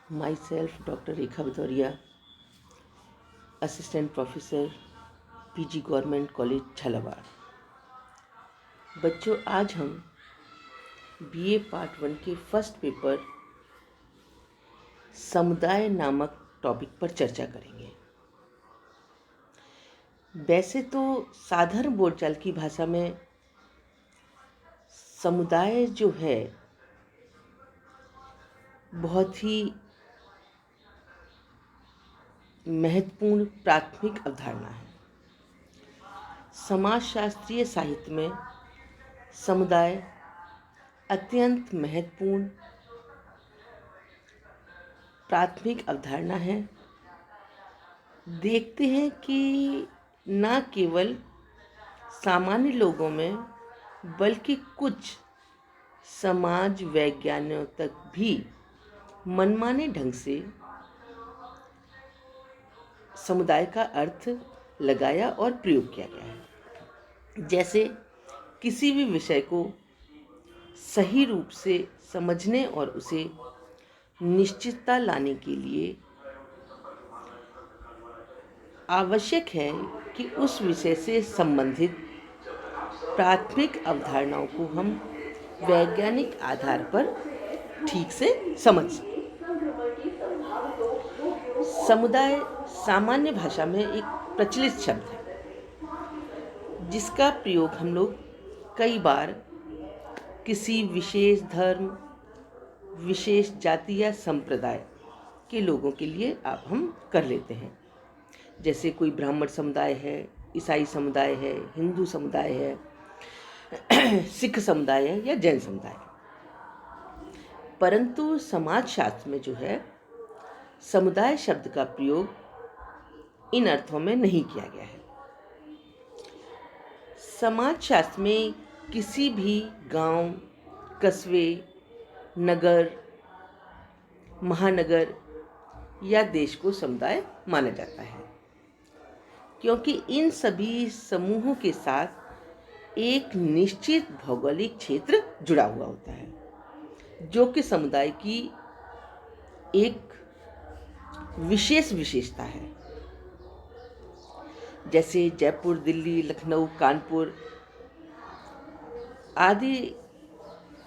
Myself, Dr. Rekha Bhadauria, Assistant Professor, PG government college Jhalawar. बच्चों, आज हम BA पार्ट 1 के फर्स्ट पेपर समुदाय नामक टॉपिक पर चर्चा करेंगे। वैसे तो साधारण बोलचाल की भाषा में समुदाय जो है बहुत ही महत्वपूर्ण प्राथमिक अवधारणा है। समाजशास्त्रीय साहित्य में समुदाय अत्यंत महत्वपूर्ण प्राथमिक अवधारणा है। देखते हैं कि न केवल सामान्य लोगों में बल्कि कुछ समाज वैज्ञानिकों तक भी मनमाने ढंग से समुदाय का अर्थ लगाया और प्रयोग किया गया है। जैसे किसी भी विषय को सही रूप से समझने और उसे निश्चितता लाने के लिए आवश्यक है कि उस विषय से संबंधित प्राथमिक अवधारणाओं को हम वैज्ञानिक आधार पर ठीक से समझ सकें। समुदाय सामान्य भाषा में एक प्रचलित शब्द है जिसका प्रयोग हम लोग कई बार किसी विशेष धर्म, विशेष जाति या संप्रदाय के लोगों के लिए हम कर लेते हैं। जैसे कोई ब्राह्मण समुदाय है, ईसाई समुदाय है, हिंदू समुदाय है, सिख समुदाय है या जैन समुदाय। परंतु समाजशास्त्र में जो है समुदाय शब्द का प्रयोग इन अर्थों में नहीं किया गया है। समाजशास्त्र में किसी भी गांव, कस्बे, नगर, महानगर या देश को समुदाय माना जाता है, क्योंकि इन सभी समूहों के साथ एक निश्चित भौगोलिक क्षेत्र जुड़ा हुआ होता है, जो कि समुदाय की एक विशेष विशेषता है। जैसे जयपुर, दिल्ली, लखनऊ, कानपुर आदि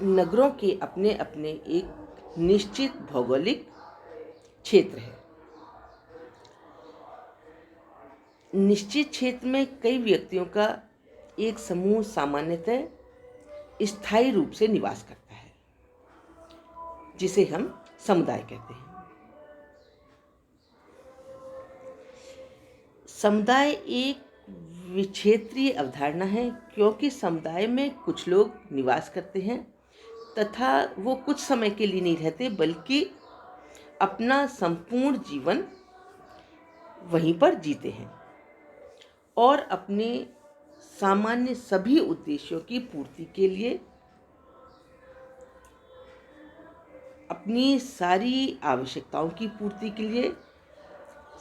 नगरों के अपने अपने एक निश्चित भौगोलिक क्षेत्र है। निश्चित क्षेत्र में कई व्यक्तियों का एक समूह सामान्यतः स्थायी रूप से निवास करता है, जिसे हम समुदाय कहते हैं। समुदाय एक विक्षेत्रीय अवधारणा है, क्योंकि समुदाय में कुछ लोग निवास करते हैं तथा वो कुछ समय के लिए नहीं रहते, बल्कि अपना संपूर्ण जीवन वहीं पर जीते हैं और अपने सामान्य सभी उद्देश्यों की पूर्ति के लिए, अपनी सारी आवश्यकताओं की पूर्ति के लिए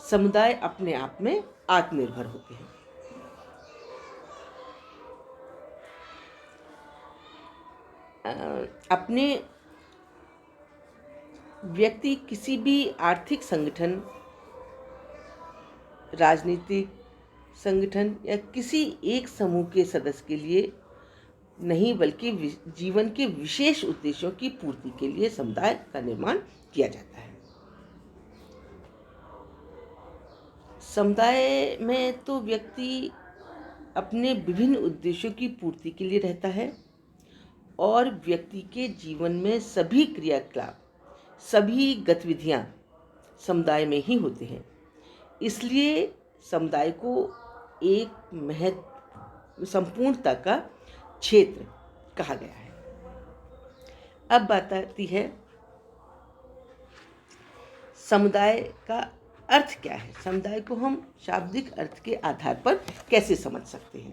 समुदाय अपने आप में आत्मनिर्भर होते हैं। अपने व्यक्ति किसी भी आर्थिक संगठन, राजनीतिक संगठन या किसी एक समूह के सदस्य के लिए नहीं, बल्कि जीवन के विशेष उद्देश्यों की पूर्ति के लिए समुदाय का निर्माण किया जाता है। समुदाय में तो व्यक्ति अपने विभिन्न उद्देश्यों की पूर्ति के लिए रहता है और व्यक्ति के जीवन में सभी क्रियाकलाप, सभी गतिविधियां समुदाय में ही होते हैं। इसलिए समुदाय को एक संपूर्णता का क्षेत्र कहा गया है। अब बात आती है समुदाय का अर्थ क्या है। समुदाय को हम शाब्दिक अर्थ के आधार पर कैसे समझ सकते हैं।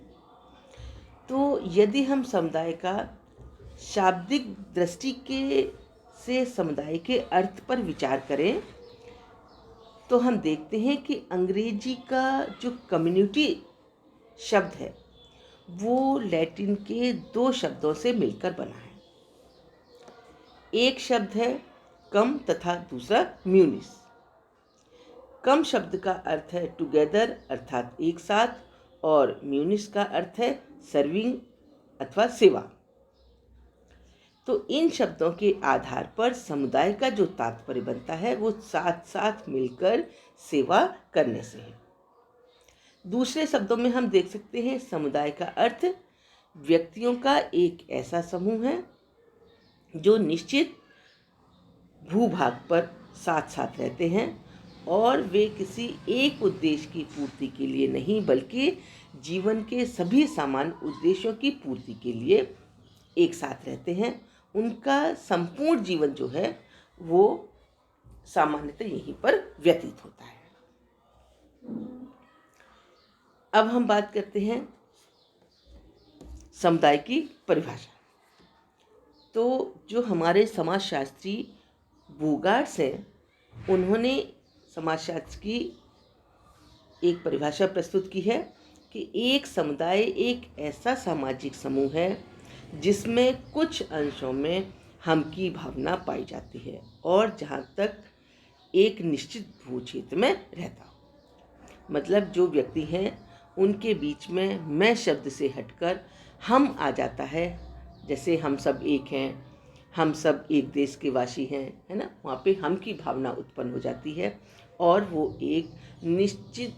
तो यदि हम समुदाय का शाब्दिक दृष्टि से समुदाय के अर्थ पर विचार करें तो हम देखते हैं कि अंग्रेजी का जो कम्युनिटी शब्द है वो लैटिन के 2 शब्दों से मिलकर बना है। एक शब्द है कम तथा दूसरा म्यूनिस। कम शब्द का अर्थ है टुगेदर अर्थात एक साथ, और म्यूनिस का अर्थ है सर्विंग अथवा सेवा। तो इन शब्दों के आधार पर समुदाय का जो तात्पर्य बनता है वो साथ साथ मिलकर सेवा करने से है। दूसरे शब्दों में हम देख सकते हैं समुदाय का अर्थ व्यक्तियों का एक ऐसा समूह है जो निश्चित भूभाग पर साथ साथ रहते हैं और वे किसी एक उद्देश्य की पूर्ति के लिए नहीं बल्कि जीवन के सभी सामान्य उद्देश्यों की पूर्ति के लिए एक साथ रहते हैं। उनका संपूर्ण जीवन जो है वो सामान्यतः यहीं पर व्यतीत होता है। अब हम बात करते हैं समुदाय की परिभाषा। तो जो हमारे समाजशास्त्री बोगार्ट्स हैं, उन्होंने समाजशास्त्र की एक परिभाषा प्रस्तुत की है कि एक समुदाय एक ऐसा सामाजिक समूह है जिसमें कुछ अंशों में हम की भावना पाई जाती है और जहाँ तक एक निश्चित भू क्षेत्र में रहता हो। मतलब जो व्यक्ति हैं उनके बीच में मैं शब्द से हटकर हम आ जाता है। जैसे हम सब एक हैं, हम सब एक देश के वासी हैं, है ना, वहाँ पे हम की भावना उत्पन्न हो जाती है और वो एक निश्चित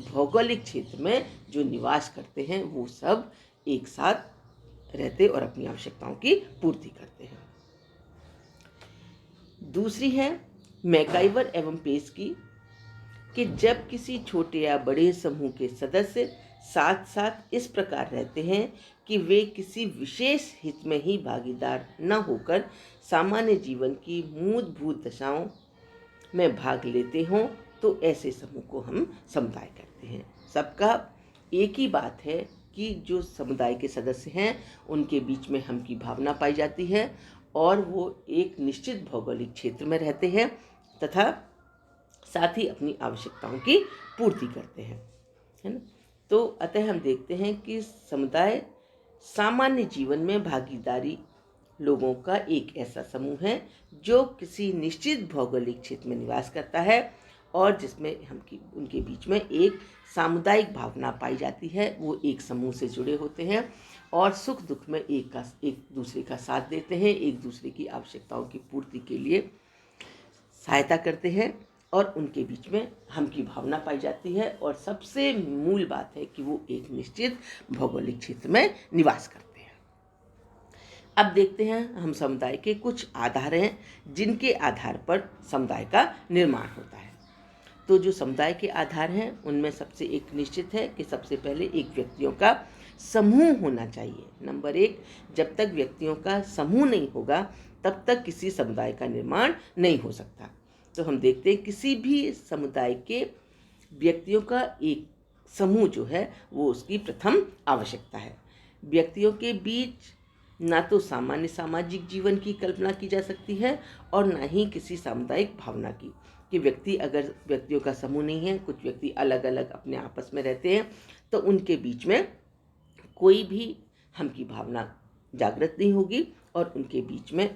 भौगोलिक क्षेत्र में जो निवास करते हैं वो सब एक साथ रहते और अपनी आवश्यकताओं की पूर्ति करते हैं। दूसरी है मैकाइवर एवं पेस की कि जब किसी छोटे या बड़े समूह के सदस्य साथ साथ इस प्रकार रहते हैं कि वे किसी विशेष हित में ही भागीदार न होकर सामान्य जीवन की मूलभूत दशाओं में भाग लेते हों, तो ऐसे समूह को हम समुदाय कहते हैं। सबका एक ही बात है कि जो समुदाय के सदस्य हैं उनके बीच में हम की भावना पाई जाती है और वो एक निश्चित भौगोलिक क्षेत्र में रहते हैं तथा साथ ही अपनी आवश्यकताओं की पूर्ति करते हैं, है ना। तो अतः हम देखते हैं कि समुदाय सामान्य जीवन में भागीदारी लोगों का एक ऐसा समूह है जो किसी निश्चित भौगोलिक क्षेत्र में निवास करता है और जिसमें उनके बीच में एक सामुदायिक भावना पाई जाती है। वो एक समूह से जुड़े होते हैं और सुख दुख में एक दूसरे का साथ देते हैं, एक दूसरे की आवश्यकताओं की पूर्ति के लिए सहायता करते हैं और उनके बीच में हम की भावना पाई जाती है। और सबसे मूल बात है कि वो एक निश्चित भौगोलिक क्षेत्र में निवास करते हैं। अब देखते हैं हम समुदाय के कुछ आधार हैं जिनके आधार पर समुदाय का निर्माण होता है। तो जो समुदाय के आधार हैं उनमें सबसे एक निश्चित है कि सबसे पहले एक व्यक्तियों का समूह होना चाहिए। नंबर एक, जब तक व्यक्तियों का समूह नहीं होगा तब तक किसी समुदाय का निर्माण नहीं हो सकता। तो हम देखते हैं किसी भी समुदाय के व्यक्तियों का एक समूह जो है वो उसकी प्रथम आवश्यकता है। व्यक्तियों के बीच ना तो सामान्य सामाजिक जीवन की कल्पना की जा सकती है और ना ही किसी सामुदायिक भावना की, कि व्यक्तियों का समूह नहीं है, कुछ व्यक्ति अलग अलग अपने आपस में रहते हैं, तो उनके बीच में कोई भी हम की भावना जागृत नहीं होगी और उनके बीच में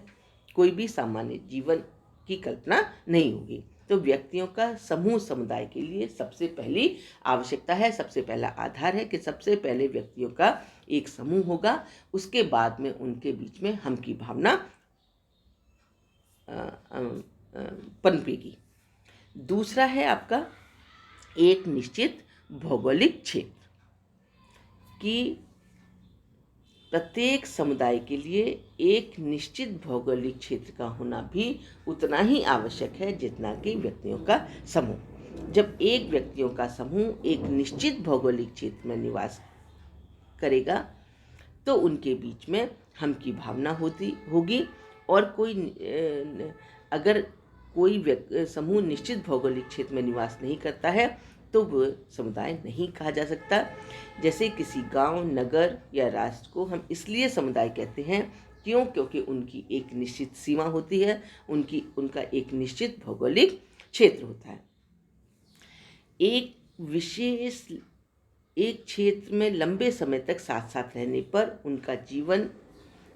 कोई भी सामान्य जीवन की कल्पना नहीं होगी। तो व्यक्तियों का समूह समुदाय के लिए सबसे पहली आवश्यकता है, सबसे पहला आधार है कि सबसे पहले व्यक्तियों का एक समूह होगा, उसके बाद में उनके बीच में हम की भावना पनपेगी। दूसरा है आपका एक निश्चित भौगोलिक क्षेत्र, कि प्रत्येक समुदाय के लिए एक निश्चित भौगोलिक क्षेत्र का होना भी उतना ही आवश्यक है जितना कि व्यक्तियों का समूह। जब एक व्यक्तियों का समूह एक निश्चित भौगोलिक क्षेत्र में निवास करेगा तो उनके बीच में हम की भावना होगी और अगर कोई समूह निश्चित भौगोलिक क्षेत्र में निवास नहीं करता है तो वह समुदाय नहीं कहा जा सकता। जैसे किसी गांव, नगर या राष्ट्र को हम इसलिए समुदाय कहते हैं क्योंकि उनकी एक निश्चित सीमा होती है, उनका एक निश्चित भौगोलिक क्षेत्र होता है। एक क्षेत्र में लंबे समय तक साथ साथ रहने पर उनका जीवन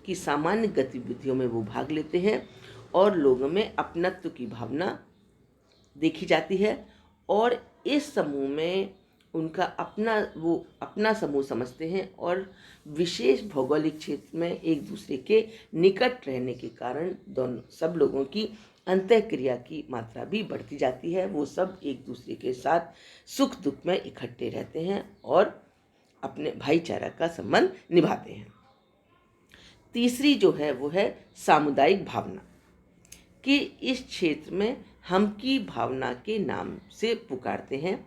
की सामान्य गतिविधियों में वो भाग लेते हैं और लोगों में अपनत्व की भावना देखी जाती है और इस समूह में उनका अपना समूह समझते हैं और विशेष भौगोलिक क्षेत्र में एक दूसरे के निकट रहने के कारण दोनों सब लोगों की अंतःक्रिया की मात्रा भी बढ़ती जाती है। वो सब एक दूसरे के साथ सुख दुख में इकट्ठे रहते हैं और अपने भाईचारा का संबंध निभाते हैं। तीसरी जो है वो है सामुदायिक भावना, कि इस क्षेत्र में हम की भावना के नाम से पुकारते हैं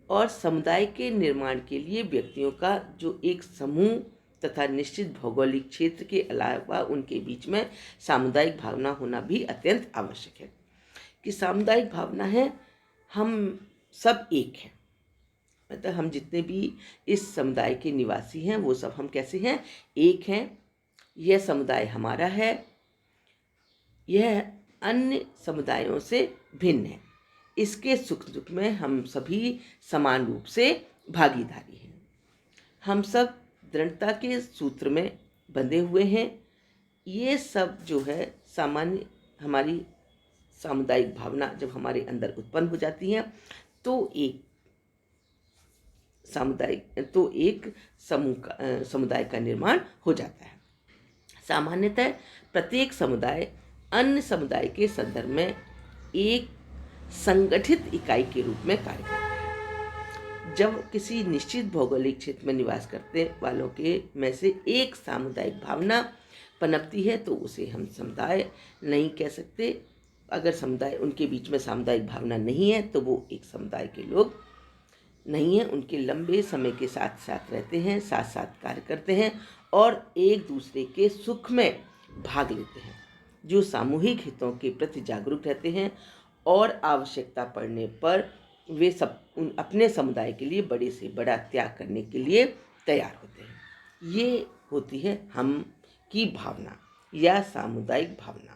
और समुदाय के निर्माण के लिए व्यक्तियों का जो एक समूह तथा निश्चित भौगोलिक क्षेत्र के अलावा उनके बीच में सामुदायिक भावना होना भी अत्यंत आवश्यक है। कि सामुदायिक भावना है हम सब एक हैं, मतलब हम जितने भी इस समुदाय के निवासी हैं वो सब हम कैसे हैं, एक हैं। यह समुदाय हमारा है, यह अन्य समुदायों से भिन्न है, इसके सुख दुख में हम सभी समान रूप से भागीदारी हैं। हम सब दृढ़ता के सूत्र में बंधे हुए हैं। ये सब जो है सामान्य हमारी सामुदायिक भावना जब हमारे अंदर उत्पन्न हो जाती है तो एक समुदाय का निर्माण हो जाता है। सामान्यतः प्रत्येक समुदाय अन्य समुदाय के संदर्भ में एक संगठित इकाई के रूप में कार्य करता है। जब किसी निश्चित भौगोलिक क्षेत्र में निवास करते वालों के में से एक सामुदायिक भावना पनपती है तो उसे हम समुदाय नहीं कह सकते। अगर समुदाय उनके बीच में सामुदायिक भावना नहीं है तो वो एक समुदाय के लोग नहीं हैं। उनके लंबे समय के साथ साथ रहते हैं, साथ साथ कार्य करते हैं और एक दूसरे के सुख में भाग लेते हैं, जो सामूहिक हितों के प्रति जागरूक रहते हैं और आवश्यकता पड़ने पर वे सब अपने समुदाय के लिए बड़े से बड़ा त्याग करने के लिए तैयार होते हैं। ये होती है हम की भावना या सामुदायिक भावना।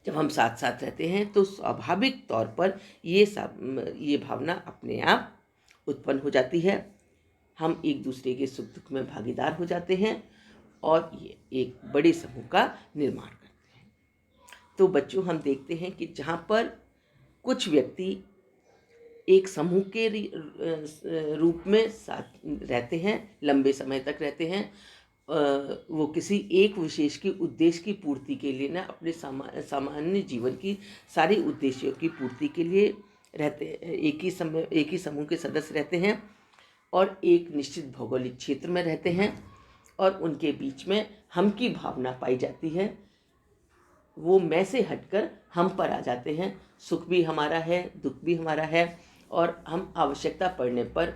जब हम साथ साथ रहते हैं तो स्वाभाविक तौर पर ये भावना अपने आप उत्पन्न हो जाती है। हम एक दूसरे के सुख दुख में भागीदार हो जाते हैं और ये एक बड़े समूह का निर्माण करते हैं। तो बच्चों, हम देखते हैं कि जहाँ पर कुछ व्यक्ति एक समूह के रूप में साथ रहते हैं, लंबे समय तक रहते हैं, वो किसी एक विशेष की उद्देश्य की पूर्ति के लिए ना अपने सामान्य जीवन की सारी उद्देश्यों की पूर्ति के लिए रहते, एक ही समूह के सदस्य रहते हैं और एक निश्चित भौगोलिक क्षेत्र में रहते हैं और उनके बीच में हम की भावना पाई जाती है। वो मैं से हटकर हम पर आ जाते हैं। सुख भी हमारा है, दुख भी हमारा है और हम आवश्यकता पड़ने पर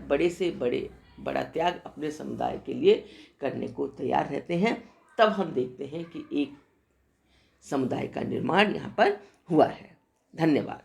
बड़ा त्याग अपने समुदाय के लिए करने को तैयार रहते हैं। तब हम देखते हैं कि एक समुदाय का निर्माण यहाँ पर हुआ है। धन्यवाद।